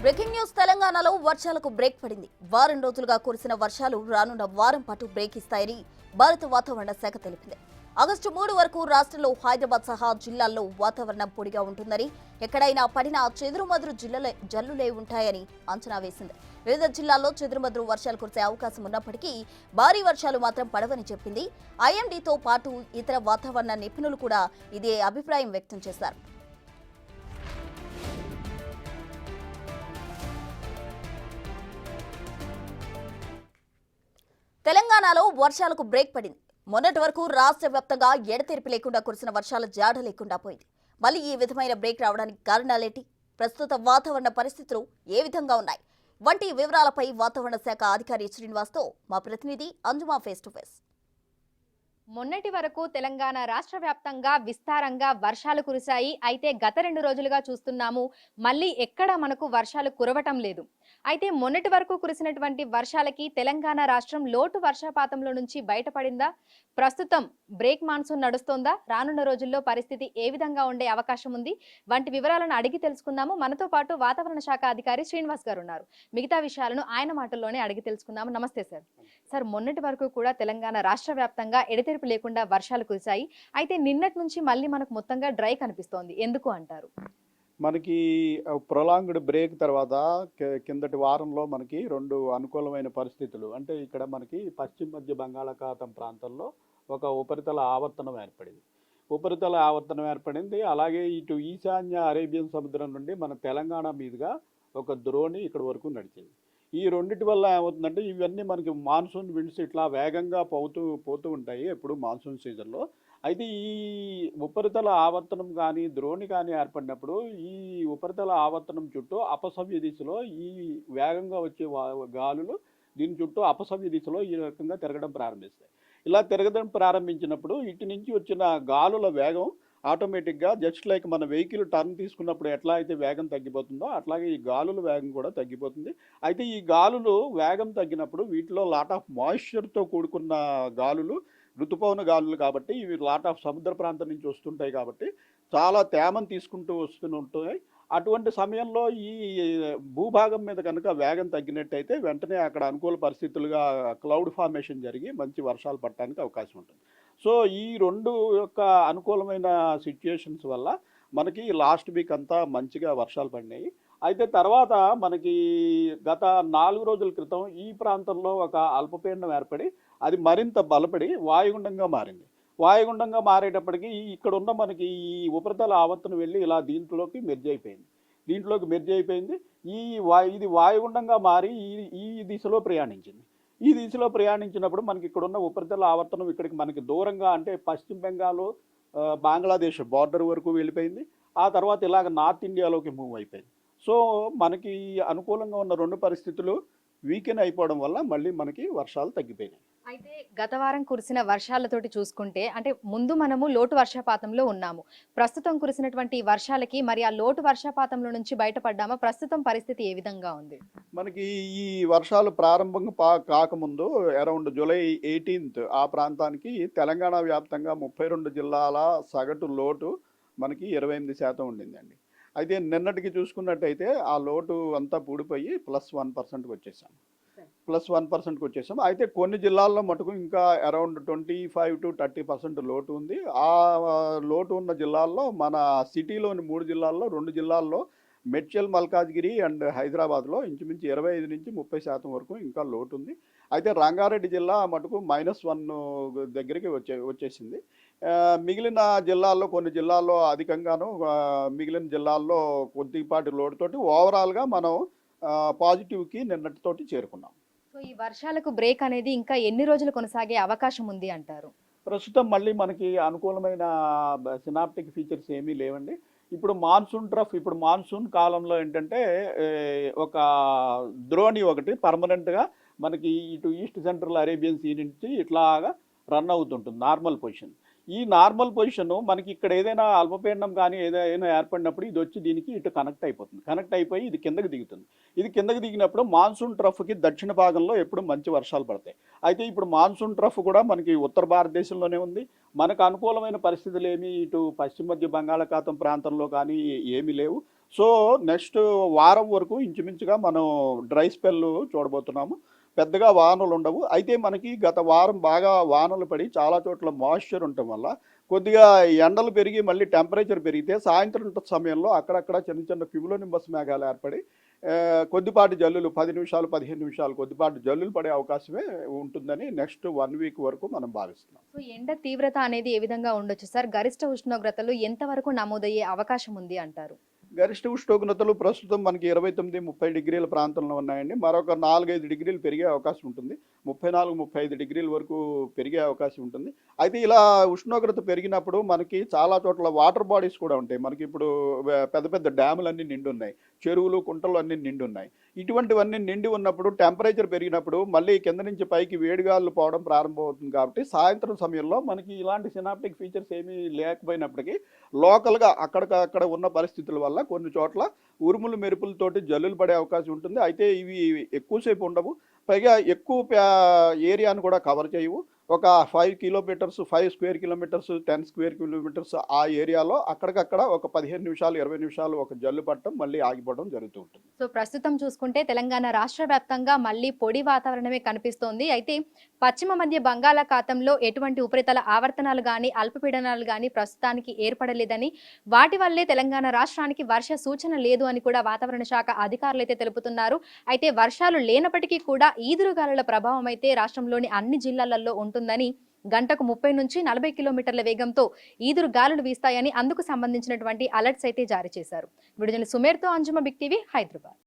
Breaking news తెలంగాణలో వర్షాలకు break పడింది. వారం రోజులుగా కురిసిన వర్షాలు రానున్న వారం పాటు బ్రేక్ ఇస్తాయని భారత వాతావరణ శాఖ తెలిపింది. ఆగస్టు 3 వరకు రాష్ట్రంలో హైదరాబాద్ సహా జిల్లాల్లో వాతావరణం పొడిగా ఉంటుందని, ఎక్కడైనా పడినా చెదురుమదురు జల్లులే ఉంటాయని అంచనా వేసింది. వివిధ జిల్లాల్లో చెదురుమదురు వర్షాలు కురిసే అవకాశం ఉన్నప్పటికీ భారీ వర్షాలు మాత్రం పడవని చెప్పింది. ఐఎండీతో పాటు ఇతర వాతావరణ నిపుణులు కూడా ఇదే అభిప్రాయం వ్యక్తం చేశారు. తెలంగాణలో వర్షాలకు బ్రేక్ పడింది. మొన్నటి వరకు రాష్ట్ర వ్యాప్తంగా ఎడతెరిపి లేకుండా కురిసిన వర్షాల జాడ లేకుండా పోయింది. మళ్ళీ ఈ విధమైన బ్రేక్ రావడానికి కారణాలేంటి, ప్రస్తుత వాతావరణ పరిస్థితులు ఏ విధంగా ఉన్నాయి వంటి వివరాలపై వాతావరణ శాఖ అధికారి శ్రీనివాస్తో మా ప్రతినిధి అంజుమా ఫేస్ టు ఫేస్. మొన్నటి వరకు తెలంగాణ రాష్ట్ర వ్యాప్తంగా విస్తారంగా వర్షాలు కురిశాయి. అయితే గత 2 రోజులుగా చూస్తున్నాము, మళ్ళీ ఎక్కడ మనకు వర్షాలు కురవటం లేదు. అయితే మొన్నటి వరకు కురిసినటువంటి వర్షాలకి తెలంగాణ రాష్ట్రం లోటు వర్షపాతంలో నుంచి బయటపడిందా? ప్రస్తుతం బ్రేక్ మాన్సూన్ నడుస్తోందా? రానున్న రోజుల్లో పరిస్థితి ఏ విధంగా ఉండే అవకాశం ఉంది వంటి వివరాలను అడిగి తెలుసుకుందాము. మనతో పాటు వాతావరణ శాఖ అధికారి శ్రీనివాస్ గారు ఉన్నారు. మిగతా విషయాలను ఆయన మాటల్లోనే అడిగి తెలుసుకుందాము. నమస్తే సార్. సార్, మొన్నటి వరకు కూడా తెలంగాణ రాష్ట్ర వ్యాప్తంగా ఎడతెరిపి లేకుండా వర్షాలు కురిశాయి. అయితే నిన్నటి నుంచి మళ్ళీ మనకు మొత్తంగా డ్రై కనిపిస్తోంది. ఎందుకు అంటారు? మనకి ప్రొలాంగ్డ్ బ్రేక్ తర్వాత కిందటి వారంలో మనకి 2 అనుకూలమైన పరిస్థితులు, అంటే ఇక్కడ మనకి పశ్చిమ మధ్య బంగాళాఖాతం ప్రాంతంలో ఒక ఉపరితల ఆవర్తనం ఏర్పడింది. అలాగే ఇటు ఈశాన్య అరేబియన్ సముద్రం నుండి మన తెలంగాణ మీదుగా ఒక ద్రోణి ఇక్కడ వరకు నడిచింది. ఈ రెండిటి వల్ల ఏమవుతుందంటే, ఇవన్నీ మనకి మాన్సూన్ విండ్స్ ఇట్లా వేగంగా పోతూ ఉంటాయి ఎప్పుడు మాన్సూన్ సీజన్లో. అయితే ఈ ఉపరితల ఆవర్తనం కానీ ద్రోణి కానీ ఏర్పడినప్పుడు ఈ ఉపరితల ఆవర్తనం చుట్టూ అపసవ్య దిశలో ఈ వేగంగా వచ్చే గాలులు దీని చుట్టూ అపసవ్య దిశలో ఈ రకంగా తిరగడం ప్రారంభిస్తాయి. ఇలా తిరగడం ప్రారంభించినప్పుడు ఇటు నుంచి వచ్చిన గాలుల వేగం ఆటోమేటిక్గా జస్ట్ లైక్ మన వెహికల్ టర్న్ తీసుకున్నప్పుడు ఎట్లా అయితే వేగం తగ్గిపోతుందో అట్లాగే ఈ గాలుల వేగం కూడా తగ్గిపోతుంది. అయితే ఈ గాలులు వేగం తగ్గినప్పుడు వీటిలో లాట్ ఆఫ్ మాయిశ్చర్తో కూడుకున్న గాలులు ఋతుపవన గాలులు కాబట్టి ఇవి లాట్ ఆఫ్ సముద్ర ప్రాంతం నుంచి వస్తుంటాయి కాబట్టి చాలా తేమను తీసుకుంటూ వస్తుంటాయి. అటువంటి సమయంలో ఈ భూభాగం మీద కనుక వేగం తగ్గినట్టయితే వెంటనే అక్కడ అనుకూల పరిస్థితులుగా క్లౌడ్ ఫార్మేషన్ జరిగి మంచి వర్షాలు పడటానికి అవకాశం ఉంటుంది. సో ఈ 2 యొక్క అనుకూలమైన సిచ్యుయేషన్స్ వల్ల మనకి లాస్ట్ వీక్ అంతా మంచిగా వర్షాలు పడినాయి. అయితే తర్వాత మనకి గత 4 రోజుల క్రితం ఈ ప్రాంతంలో ఒక అల్పపీడనం ఏర్పడి అది మరింత బలపడి వాయుగుండంగా మారింది. వాయుగుండంగా మారేటప్పటికి ఇక్కడ ఉన్న మనకి ఈ ఉపరితల ఆవర్తనం వెళ్ళి ఇలా దీంట్లోకి మెర్జ్ అయిపోయింది. ఇది వాయుగుండంగా మారి ఈ దిశలో ప్రయాణించింది. ఈ దిశలో ప్రయాణించినప్పుడు మనకి ఇక్కడ ఉన్న ఉపరితల ఆవర్తనం ఇక్కడికి మనకి దూరంగా, అంటే పశ్చిమ బెంగాల్ బంగ్లాదేశ్ బార్డర్ వరకు వెళ్ళిపోయింది. ఆ తర్వాత ఇలాగ నార్త్ ఇండియాలోకి మూవ్ అయిపోయింది. సో మనకి అనుకూలంగా ఉన్న 2 పరిస్థితులు వీకెండ్ అయిపోవడం వల్ల మళ్ళీ మనకి వర్షాలు తగ్గిపోయినాయి. అయితే గత వారం కురిసిన వర్షాలతోటి చూసుకుంటే, అంటే ముందు మనము లోటు వర్షపాతంలో ఉన్నాము. ప్రస్తుతం కురిసినటువంటి వర్షాలకి మరి ఆ లోటు వర్షపాతంలో నుంచి బయటపడ్డామా? ప్రస్తుతం పరిస్థితి ఏ విధంగా ఉంది? మనకి ఈ వర్షాలు ప్రారంభం కాకముందు అరౌండ్ జూలై 18th ఆ ప్రాంతానికి తెలంగాణ వ్యాప్తంగా 32 జిల్లాల సగటు లోటు మనకి 28% ఉండిందండి. అయితే నిన్నటికి చూసుకున్నట్టయితే ఆ లోటు అంతా పూడిపోయి +1%కి వచ్చేసాం. అయితే కొన్ని జిల్లాల్లో మటుకు ఇంకా అరౌండ్ 25 to 30% లోటు ఉంది. ఆ లోటు ఉన్న జిల్లాల్లో మన సిటీలోని 3 జిల్లాల్లో 2 జిల్లాల్లో మెడ్చల్, మల్కాజ్గిరి అండ్ హైదరాబాద్లో ఇంచుమించు 25 నుంచి 30% వరకు ఇంకా లోటు ఉంది. అయితే రంగారెడ్డి జిల్లా మటుకు -1 దగ్గరికి వచ్చేసింది. మిగిలిన జిల్లాల్లో కొన్ని జిల్లాల్లో అధికంగాను, మిగిలిన జిల్లాల్లో కొద్దిపాటి లోటుతోటి ఓవరాల్గా మనం పాజిటివ్కి నిన్నటితోటి చేరుకున్నాం. సో ఈ వర్షాలకు బ్రేక్ అనేది ఇంకా ఎన్ని రోజులు కొనసాగే అవకాశం ఉంది అంటారు? ప్రస్తుతం మళ్ళీ మనకి అనుకూలమైన సినాప్టిక్ ఫీచర్స్ ఏమీ లేవండి. ఇప్పుడు మాన్సూన్ కాలంలో ఏంటంటే ఒక ద్రోణి ఒకటి పర్మనెంట్గా మనకి ఇటు ఈస్ట్ సెంట్రల్ అరేబియన్ సీ నుంచి ఇట్లాగా రన్ అవుతుంటుంది నార్మల్ పొజిషన్. ఈ నార్మల్ పొజిషన్ మనకి ఇక్కడ ఏదైనా అల్పపీడనం కానీ ఏదైనా ఏర్పడినప్పుడు ఇది వచ్చి దీనికి ఇటు కనెక్ట్ అయిపోయి ఇది కిందకి దిగుతుంది. ఇది కిందకి దిగినప్పుడు మాన్సూన్ ట్రఫ్కి దక్షిణ భాగంలో ఎప్పుడు మంచి వర్షాలు పడతాయి. అయితే ఇప్పుడు మాన్సూన్ ట్రఫ్ కూడా మనకి ఉత్తర భారతదేశంలోనే ఉంది. మనకు అనుకూలమైన పరిస్థితులు ఏమీ ఇటు పశ్చిమ మధ్య బంగాళాఖాతం ప్రాంతంలో కానీ ఏమీ లేవు. సో నెక్స్ట్ వారం వరకు ఇంచుమించుగా మనం డ్రై స్పెల్ చూడబోతున్నాము. పెద్దగా వానలు ఉండవు. అయితే మనకి గత వారం బాగా వానలు పడి చాలా చోట్ల మాయిశ్చర్ ఉండటం వల్ల కొద్దిగా ఎండలు పెరిగి మళ్ళీ టెంపరేచర్ పెరిగితే సాయంత్రం సమయంలో అక్కడక్కడ చిన్న చిన్న క్యూములోనింబస్ మేఘాలు ఏర్పడి కొద్దిపాటి జల్లులు 10 నిమిషాలు 15 నిమిషాలు కొద్దిపాటి జల్లులు పడే అవకాశమే ఉంటుందని నెక్స్ట్ 1 వీక్ వరకు మనం భావిస్తున్నాం. సో ఎండ తీవ్రత అనేది ఏ విధంగా ఉండొచ్చు సార్? గరిష్ట ఉష్ణోగ్రతలు ఎంతవరకు నమోదయ్యే అవకాశం ఉంది అంటారు? గరిష్ట ఉష్ణోగ్రతలు ప్రస్తుతం మనకి 29-30 డిగ్రీల ప్రాంతంలో ఉన్నాయండి. మరొక 4-5 డిగ్రీలు పెరిగే అవకాశం ఉంటుంది. 34-35 డిగ్రీల వరకు పెరిగే అవకాశం ఉంటుంది. అయితే ఇలా ఉష్ణోగ్రత పెరిగినప్పుడు మనకి చాలా చోట్ల వాటర్ బాడీస్ కూడా ఉంటాయి. మనకి ఇప్పుడు పెద్ద పెద్ద డ్యాములన్నీ నిండి ఉన్నాయి, చెరువులు కుంటలు అన్నీ నిండి ఉన్నాయి. ఇటువంటివన్నీ నిండి ఉన్నప్పుడు టెంపరేచర్ పెరిగినప్పుడు మళ్ళీ కింద నుంచి పైకి వేడిగాలు పోవడం ప్రారంభమవుతుంది. కాబట్టి సాయంత్రం సమయంలో మనకి ఇలాంటి సినాప్టిక్ ఫీచర్స్ ఏమీ లేకపోయినప్పటికీ లోకల్గా అక్కడికక్కడ ఉన్న పరిస్థితుల వల్ల కొన్ని చోట్ల ఉరుములు మెరుపులతోటి జల్లులు పడే అవకాశం ఉంటుంది. అయితే ఇవి ఎక్కువసేపు ఉండవు, పైగా ఎక్కువ ఏరియాను కూడా కవర్ చేయవు. ఒక 5 kilometres 5 square kilometres 10 square kilometres ఆ ఏరియాలో అక్కడికక్కడ ఒక 15 నిమిషాలు 20 నిమిషాలు ఒక జల్లు పట్టడం మళ్ళీ ఆగిపోవడం జరుగుతూ ఉంటుంది. సో ప్రస్తుతం చూసుకుంటే తెలంగాణ రాష్ట్ర వ్యాప్తంగా మళ్ళీ పొడి వాతావరణమే కనిపిస్తోంది. అయితే పశ్చిమ మధ్య బంగాళాఖాతంలో ఎటువంటి ఉపరితల ఆవర్తనాలు కానీ అల్పపీడనాలు కానీ ప్రస్తుతానికి ఏర్పడలేదని, వాటి వల్లే తెలంగాణ రాష్ట్రానికి వర్ష సూచన లేదు అని కూడా వాతావరణ శాఖ అధికారులు అయితే తెలుపుతున్నారు. అయితే వర్షాలు లేనప్పటికీ కూడా ఈదురుగాలుల ప్రభావం అయితే రాష్ట్రంలోని అన్ని జిల్లాలలో ఉంటుందని, గంటకు 30 నుంచి 40 కిలోమీటర్ల వేగంతో ఈదురు గాలులు వీస్తాయని అందుకు సంబంధించినటువంటి అలర్ట్స్ అయితే జారీ చేశారు. వీడియో సుమేర్తో అంజుమ, బిగ్ టీవీ, హైదరాబాద్.